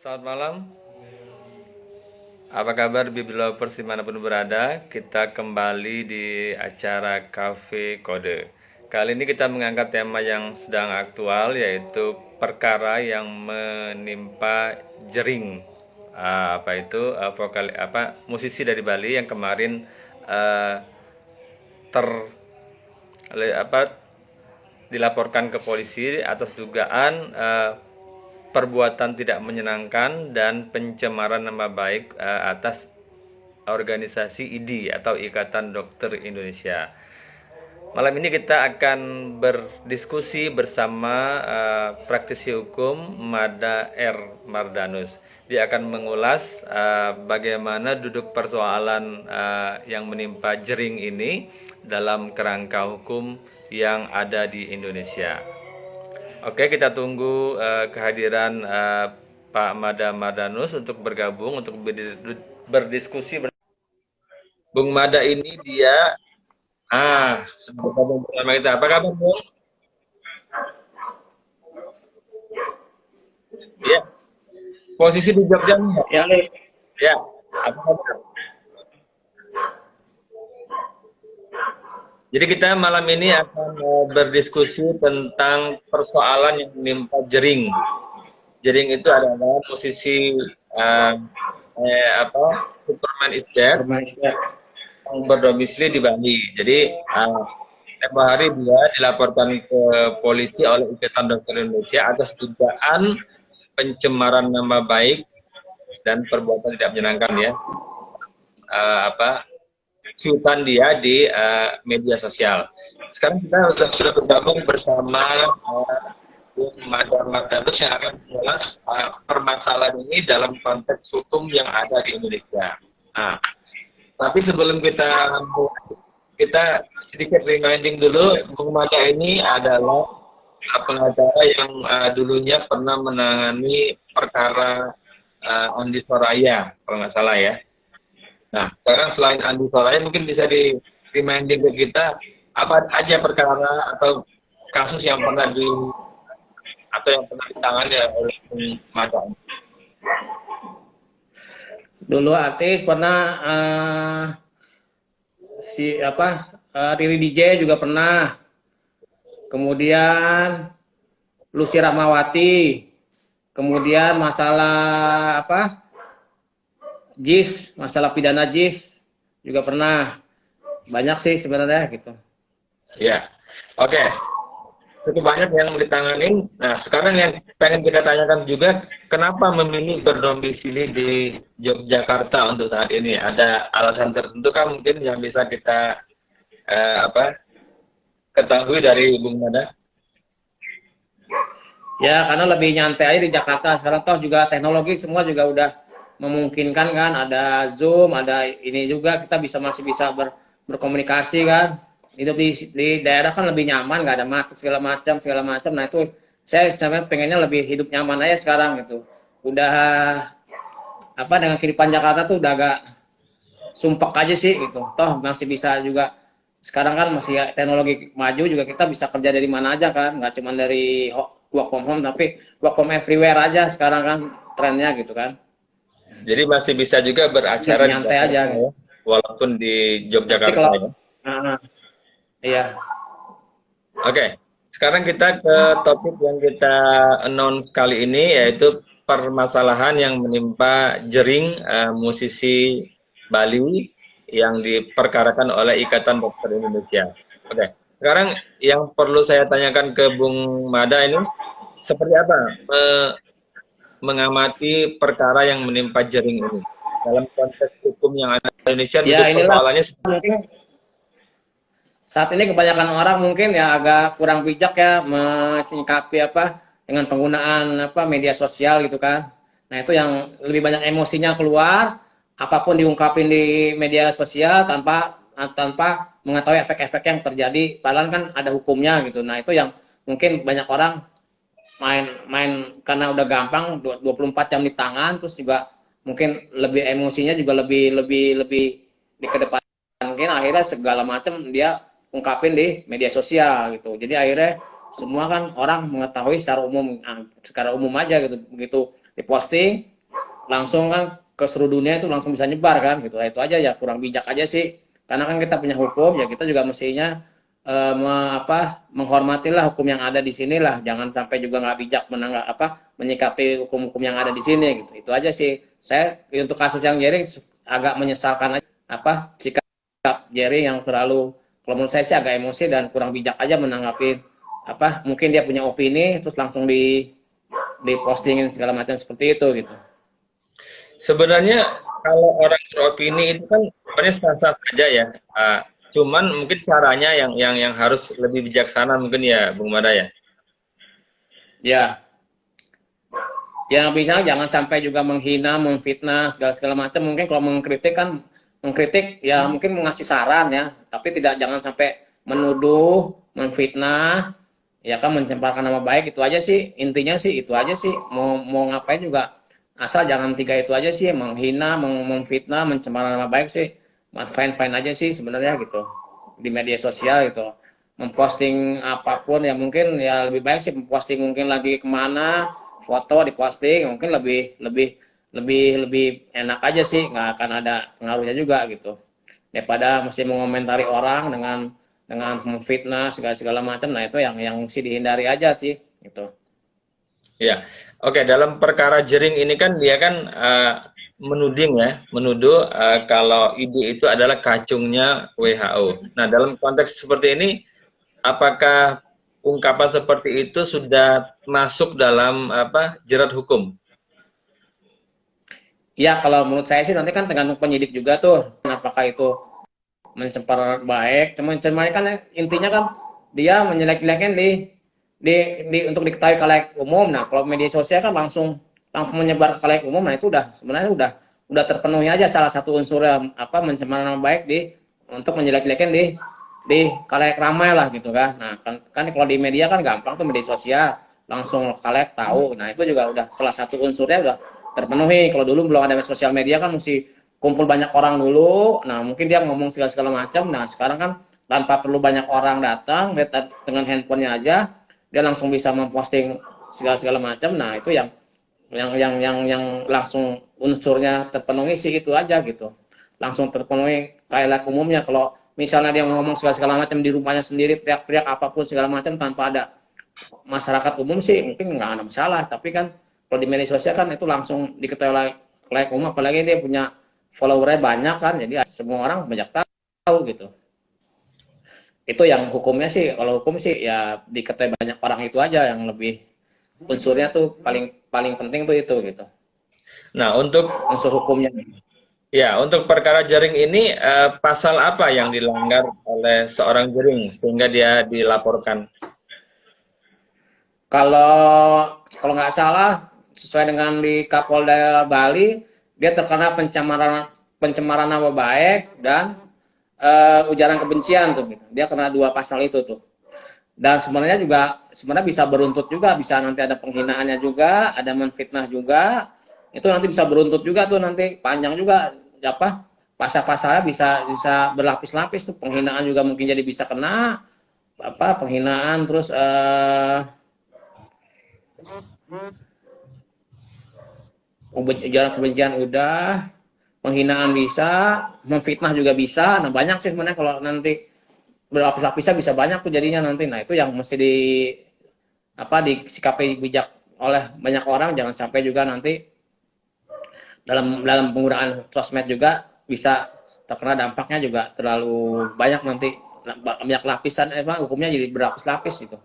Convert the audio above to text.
Selamat malam, apa kabar Biblovers dimanapun berada? Kita kembali di acara Cafe Kode. Kali ini kita mengangkat tema yang sedang aktual, yaitu perkara yang menimpa Jering. Apa itu? Musisi dari Bali yang kemarin uh, ter dilaporkan ke polisi atas dugaan perbuatan tidak menyenangkan dan pencemaran nama baik atas organisasi IDI atau Ikatan Dokter Indonesia. Malam ini kita akan berdiskusi bersama praktisi hukum Mada R. Mardanus. Dia akan mengulas bagaimana duduk persoalan yang menimpa Jering ini dalam kerangka hukum yang ada di Indonesia. Oke, kita tunggu kehadiran Pak Mada Mardanus untuk bergabung, untuk berdiskusi. Bung Mada ini dia bergabung bersama kita. Apa kabar, Bung? Ya, posisi di Jogja nih. Ya, Alif. Ya, apa kabar? Jadi kita malam ini akan berdiskusi tentang persoalan yang menimpa Jering. Jering itu adalah musisi Superman is Dead yang berdomisili di Bali. Jadi tempo hari dia dilaporkan ke polisi oleh Ikatan Dokter Indonesia atas dugaan pencemaran nama baik dan perbuatan tidak menyenangkan ya. Cuitan dia di media sosial. Sekarang kita sudah bergabung bersama Bung Mada Mardanus yang akan menjelas permasalahan ini dalam konteks hukum yang ada di Indonesia. Tapi sebelum kita sedikit reminding dulu, Bung Mada ini adalah pengacara yang dulunya pernah menangani perkara Andi Soraya, kalau nggak salah ya. Nah, sekarang selain Andi Soraya mungkin bisa di reminding ke kita apa aja perkara atau kasus yang pernah ditangani oleh Bung Mada. Dulu artis pernah Riri DJ juga pernah. Kemudian Lucy Rahmawati. Kemudian masalah JIS, masalah pidana JIS juga pernah. Banyak sih sebenarnya gitu. Ya. Oke. Cukup banyak yang ditangani. Nah, sekarang yang pengen kita tanyakan juga, kenapa memilih berdomisili di Yogyakarta untuk saat ini? Ada alasan tertentu kan mungkin yang bisa kita ketahui dari Bung Mada? Ya, karena lebih nyantai aja di Jakarta. Sekarang toh juga teknologi semua juga udah memungkinkan kan. Ada Zoom, ada ini juga kita masih bisa berkomunikasi kan. Hidup di daerah kan lebih nyaman, nggak ada macet segala macam. Nah itu saya pengennya lebih hidup nyaman aja sekarang gitu. Udah dengan kehidupan Jakarta tuh udah agak sumpek aja sih gitu. Toh masih bisa juga, sekarang kan masih teknologi maju juga, kita bisa kerja dari mana aja kan, nggak cuma dari work from home tapi work from everywhere aja sekarang kan trennya gitu kan. Jadi masih bisa juga beracara nyantai aja gitu. Walaupun di Yogyakarta. Iya. Oke, sekarang kita ke topik yang kita announce kali ini, yaitu permasalahan yang menimpa Jering, musisi Bali yang diperkarakan oleh Ikatan Dokter Indonesia. Oke, sekarang yang perlu saya tanyakan ke Bung Mada ini, seperti apa mengamati perkara yang menimpa Jering ini dalam konteks hukum yang ada di Indonesia? Ya, inilah mungkin saat ini kebanyakan orang mungkin ya agak kurang bijak ya menyikapi dengan penggunaan media sosial gitu kan. Nah itu yang lebih banyak emosinya keluar, apapun diungkapin di media sosial tanpa mengetahui efek-efek yang terjadi, padahal kan ada hukumnya gitu. Nah itu yang mungkin banyak orang main karena udah gampang 24 jam di tangan, terus juga mungkin lebih emosinya juga lebih di kedepan, mungkin akhirnya segala macam dia ungkapin di media sosial gitu. Jadi akhirnya semua kan orang mengetahui secara umum aja gitu. Begitu diposting langsung kan ke seluruh dunia, itu langsung bisa nyebar kan gitu. Nah, itu aja ya kurang bijak aja sih, karena kan kita punya hukum ya, kita juga mestinya menghormatilah hukum yang ada di sini lah, jangan sampai juga nggak bijak menyikapi hukum-hukum yang ada di sini gitu. Itu aja sih. Saya untuk kasus yang Jerry agak menyesalkan aja sikap Jerry yang terlalu, kalau menurut saya sih agak emosi dan kurang bijak aja menanggapi mungkin dia punya opini terus langsung di postingin segala macam seperti itu gitu. Sebenarnya kalau orang beropini itu kan sebenarnya sah-sah saja ya. Cuman mungkin caranya yang harus lebih bijaksana mungkin ya, Bung Mada ya. Ya, yang bisa jangan sampai juga menghina, memfitnah segala macam. Mungkin kalau mengkritik ya mungkin mengasih saran ya, tapi jangan sampai menuduh, memfitnah, ya kan, mencemparkan nama baik. Itu aja sih intinya sih, itu aja sih. Mau ngapain juga asal jangan tiga itu aja sih, menghina, memfitnah, mencemparkan nama baik sih. Fine aja sih sebenarnya gitu di media sosial gitu, memposting apapun ya, mungkin ya lebih baik sih memposting mungkin lagi kemana, foto diposting mungkin lebih enak aja sih, nggak akan ada pengaruhnya juga gitu, daripada mesti mengomentari orang dengan memfitnah segala macam. Nah itu yang mesti dihindari aja sih gitu. Ya, oke. Dalam perkara Jering ini kan dia kan menuduh kalau ide itu adalah kacungnya WHO. Nah, dalam konteks seperti ini, apakah ungkapan seperti itu sudah masuk dalam jerat hukum? Ya kalau menurut saya sih nanti kan tergantung penyidik juga tuh, apakah itu mencemar baik, mencemar kan intinya kan dia menjelek-jelekan untuk diketahui khalayak umum. Nah kalau media sosial kan langsung menyebar ke khalayak umum. Nah itu sebenarnya udah terpenuhi aja salah satu unsurnya, mencemar nama baik untuk menjelek-jelekan di khalayak ramai lah gitu kan. Nah kan kalau di media kan gampang tuh, media sosial langsung khalayak tahu. Nah itu juga udah salah satu unsurnya udah terpenuhi. Kalau dulu belum ada sosial media kan mesti kumpul banyak orang dulu. Nah mungkin dia ngomong segala macam. Nah sekarang kan tanpa perlu banyak orang datang, dengan handphonenya aja dia langsung bisa memposting segala macam. Nah itu yang langsung unsurnya terpenuhi sih, itu aja gitu, langsung terpenuhi kayak umumnya. Kalau misalnya dia ngomong segala macam di rumahnya sendiri, teriak-teriak apapun segala macam tanpa ada masyarakat umum sih mungkin nggak ada masalah. Tapi kan kalau di media sosial kan itu langsung diketahui kayak umum, apalagi dia punya followernya banyak kan, jadi semua orang banyak tahu gitu. Itu yang hukumnya sih, kalau hukum sih ya diketahui banyak orang itu aja yang lebih unsurnya tuh paling penting tuh itu gitu. Nah untuk unsur hukumnya. Ya, untuk perkara Jering ini pasal apa yang dilanggar oleh seorang Jering sehingga dia dilaporkan? Kalau nggak salah sesuai dengan di Kapolda Bali, dia terkena pencemaran nama baik dan ujaran kebencian tuh gitu. Dia kena 2 pasal itu tuh. Dan sebenarnya bisa beruntut juga, bisa nanti ada penghinaannya juga, ada menfitnah juga. Itu nanti bisa beruntut juga tuh, nanti panjang juga pasal-pasalnya bisa berlapis-lapis tuh. Penghinaan juga mungkin jadi bisa kena penghinaan, terus ujaran kebencian udah, penghinaan bisa, memfitnah juga bisa. Nah banyak sih sebenarnya, kalau nanti berlapis-lapisnya bisa banyak tuh jadinya nanti. Nah itu yang mesti disikapi bijak oleh banyak orang, jangan sampai juga nanti dalam penggunaan sosmed juga bisa terkena dampaknya juga terlalu banyak, nanti banyak lapisan hukumnya jadi berlapis-lapis gitu.